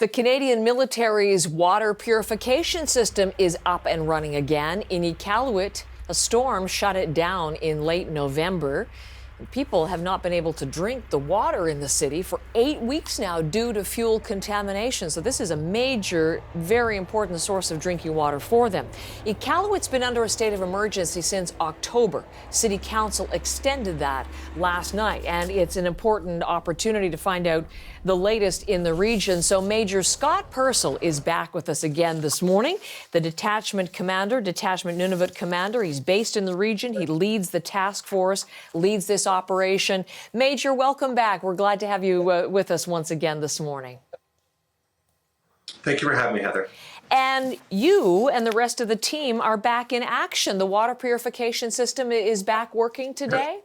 The Canadian military's water purification system is up and running again. In Iqaluit, a storm shut it down in late November. People have not been able to drink the water in the city for 8 weeks now due to fuel contamination. So this is a major, very important source of drinking water for them. Iqaluit's been under a state of emergency since October. City Council extended that last night, and it's an important opportunity to find out the latest in the region. So Major Scott Purcell is back with us again this morning. The detachment commander, Detachment Nunavut commander. He's based in the region. He leads the task force, leads this operation. Major, welcome back. We're glad to have you with us once again this morning. Thank you for having me, Heather. And you and the rest of the team are back in action. The water purification system is back working today?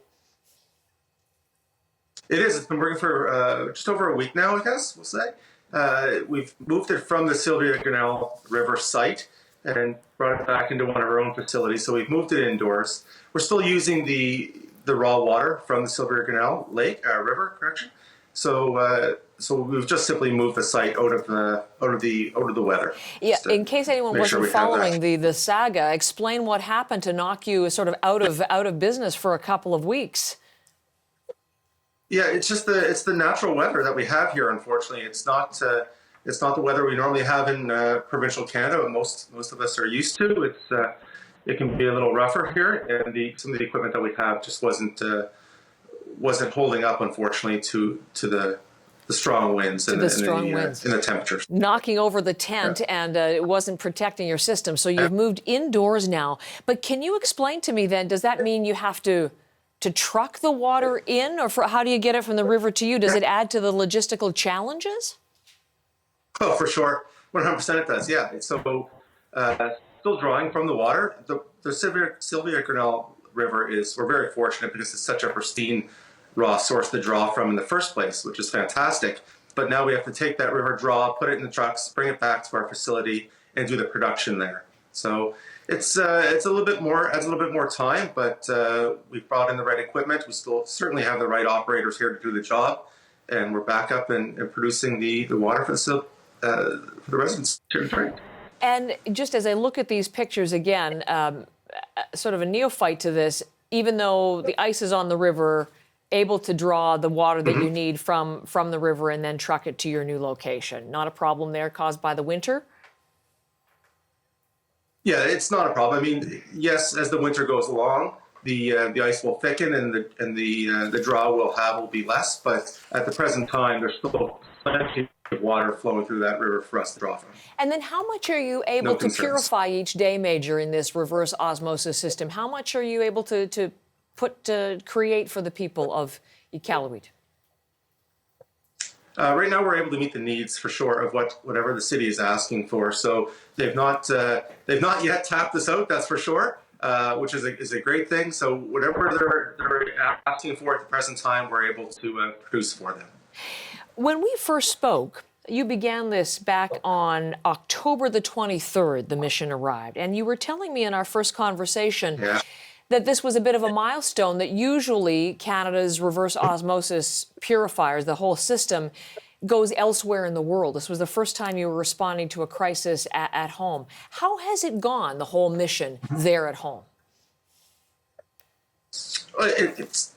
It is. It's been working for just over a week now, I guess we'll say. We've moved it from the Sylvia Grinnell River site and brought it back into one of our own facilities. So we've moved it indoors. We're still using the raw water from the Sylvia Grinnell River. So we've just simply moved the site out of the weather. Yeah. In case anyone wasn't following the saga, explain what happened to knock you sort of out of business for a couple of weeks. Yeah, it's the natural weather that we have here. Unfortunately, it's not the weather we normally have in provincial Canada. Most of us are used to. It can be a little rougher here, and some of the equipment that we have just wasn't holding up, unfortunately, to the strong winds and the temperatures. Knocking over the tent, and it wasn't protecting your system. So you've moved indoors now. But can you explain to me then, does that mean you have to truck the water in, or how do you get it from the river to you? Does it add to the logistical challenges? Oh, for sure. 100% it does, yeah. So still drawing from the water. The Sylvia Grinnell River we're very fortunate because it's such a pristine raw source to draw from in the first place, which is fantastic. But now we have to take that river draw, put it in the trucks, bring it back to our facility, and do the production there. So it's a little bit more time, but we've brought in the right equipment. We still certainly have the right operators here to do the job, and we're back up and producing the water for the residents here to drink. And just as I look at these pictures again, sort of a neophyte to this, even though the ice is on the river, able to draw the water that you need from the river and then truck it to your new location. Not a problem there caused by the winter? Yeah, it's not a problem. I mean, yes, as the winter goes along, the ice will thicken and the draw will be less. But at the present time, there's still plenty of water flowing through that river for us to draw from. And then how much are you able to purify each day, Major, in this reverse osmosis system? How much are you able to create for the people of Iqaluit? Right now, we're able to meet the needs for sure of whatever the city is asking for. So they've not yet tapped us out, that's for sure, which is a great thing. So whatever they're asking for at the present time, we're able to produce for them. When we first spoke, you began this back on October the 23rd, the mission arrived. And you were telling me in our first conversation that this was a bit of a milestone, that usually Canada's reverse osmosis purifiers, the whole system, goes elsewhere in the world. This was the first time you were responding to a crisis at home. How has it gone, the whole mission there at home? It's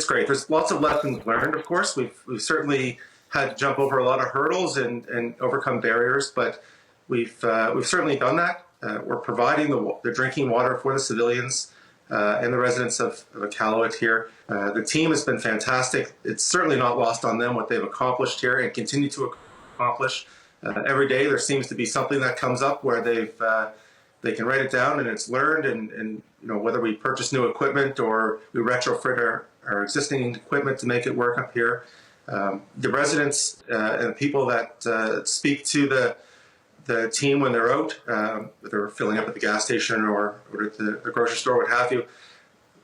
great. There's lots of lessons learned, of course. We've certainly had to jump over a lot of hurdles and overcome barriers, but we've certainly done that. We're providing the drinking water for the civilians and the residents of Iqaluit here. The team has been fantastic. It's certainly not lost on them what they've accomplished here and continue to accomplish. Every day there seems to be something that comes up where they can write it down and it's learned, and whether we purchase new equipment or we retrofit our existing equipment to make it work up here. The residents and people that speak to the team when they're out, they're filling up at the gas station or at the grocery store, what have you,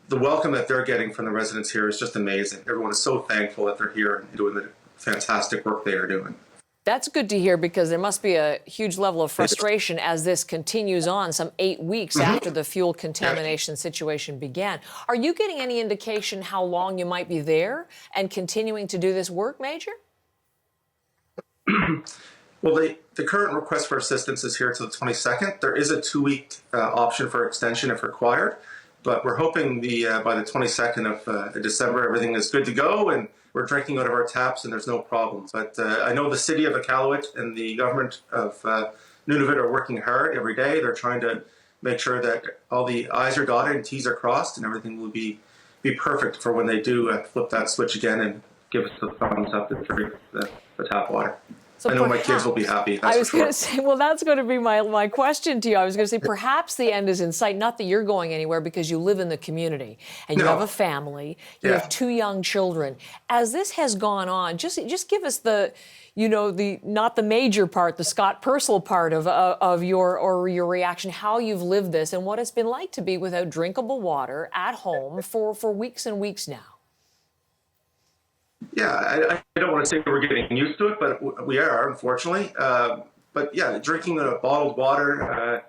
the welcome that they're getting from the residents here is just amazing. Everyone is so thankful that they're here and doing the fantastic work they are doing. That's good to hear, because there must be a huge level of frustration as this continues on some 8 weeks after the fuel contamination situation began. Are you getting any indication how long you might be there and continuing to do this work, Major? Well, the current request for assistance is here to the 22nd. There is a 2-week option for extension if required, but we're hoping by the 22nd of December, everything is good to go and we're drinking out of our taps and there's no problems. But I know the city of Iqaluit and the government of Nunavut are working hard every day. They're trying to make sure that all the I's are dotted and T's are crossed and everything will be perfect for when they do flip that switch again and give us the thumbs up to drink the tap water. So I know my kids will be happy. I was going to say, well, that's going to be my question to you. I was going to say, perhaps the end is in sight. Not that you're going anywhere because you live in the community and you have a family. You have 2 young children. As this has gone on, just give us the not the major part, the Scott Purcell part of your reaction, how you've lived this and what it's been like to be without drinkable water at home for weeks and weeks now. Yeah, I don't want to say we're getting used to it, but we are, unfortunately. But yeah, drinking the bottled water,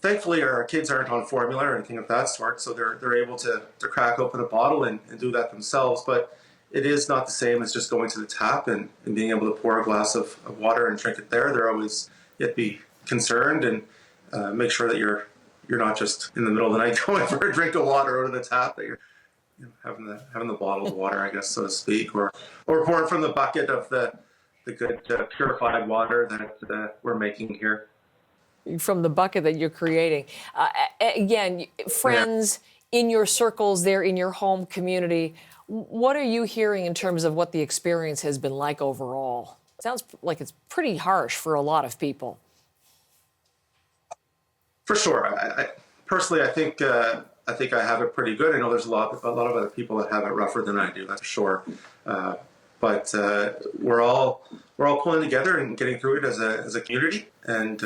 thankfully our kids aren't on formula or anything of that sort, so they're able to crack open a bottle and do that themselves. But it is not the same as just going to the tap and being able to pour a glass of water and drink it there. They're always, you have to be concerned and make sure that you're not just in the middle of the night going for a drink of water out of the tap, that you're having the bottled water, I guess, so to speak, or pouring from the bucket of the good purified water that we're making here. From the bucket that you're creating. Again, friends in your circles there, in your home community, what are you hearing in terms of what the experience has been like overall? It sounds like it's pretty harsh for a lot of people. For sure. Personally, I think I have it pretty good. I know there's a lot of other people that have it rougher than I do, that's for sure. But we're all pulling together and getting through it as a community. And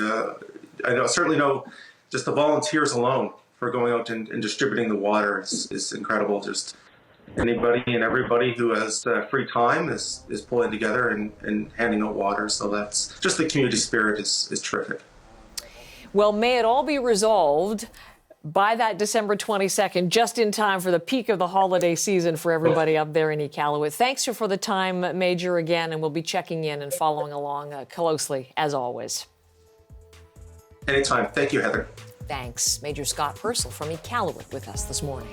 I certainly know just the volunteers alone for going out and distributing the water is incredible. Just anybody and everybody who has free time is pulling together and handing out water. So that's just the community spirit is terrific. Well, may it all be resolved by that December 22nd, just in time for the peak of the holiday season for everybody up there in Iqaluit. Thanks for the time, Major, again, and we'll be checking in and following along closely, as always. Anytime. Thank you, Heather. Thanks. Major Scott Purcell from Iqaluit with us this morning.